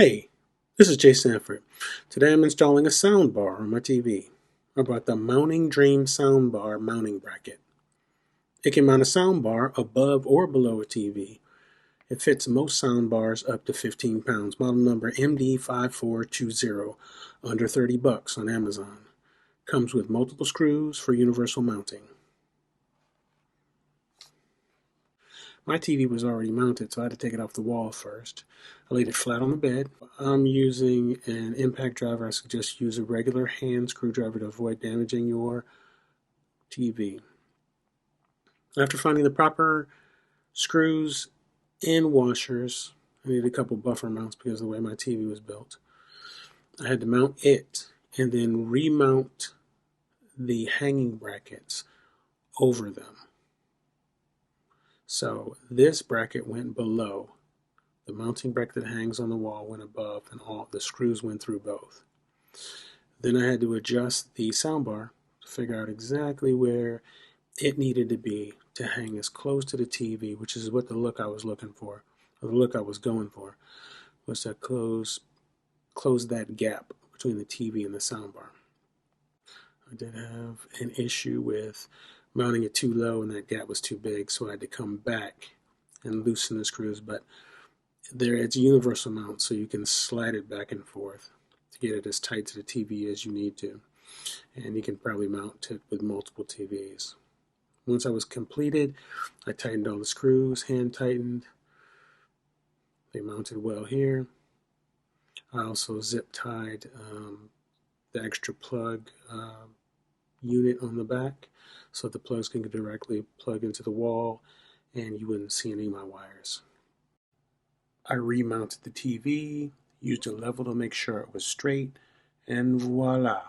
Hey, this is Jay Sanford. Today I'm installing a soundbar on my TV. I bought the Mounting Dream Soundbar mounting bracket. It can mount a soundbar above or below a TV. It fits most soundbars up to 15 pounds. Model number MD5420, under $30 on Amazon. Comes with multiple screws for universal mounting. My TV was already mounted, so I had to take it off the wall first. I laid it flat on the bed. I'm using an impact driver. I suggest use a regular hand screwdriver to avoid damaging your TV. After finding the proper screws and washers, I needed a couple buffer mounts because of the way my TV was built. I had to mount it and then remount the hanging brackets over them. So this bracket went below. The mounting bracket that hangs on the wall went above, and all the screws went through both. Then I had to adjust the soundbar to figure out exactly where it needed to be to hang as close to the TV, which is what the look I was looking for, or the look I was going for, was to close that gap between the TV and the soundbar. I did have an issue with mounting it too low and that gap was too big, so I had to come back and loosen the screws, but it's a universal mount, so you can slide it back and forth to get it as tight to the TV as you need to, and you can probably mount it with multiple TVs. Once I was completed, I tightened all the screws, hand tightened. They mounted well here. I also zip tied the extra plug unit on the back so the plugs can directly plug into the wall and you wouldn't see any of my wires. I remounted the TV, used a level to make sure it was straight, and voila!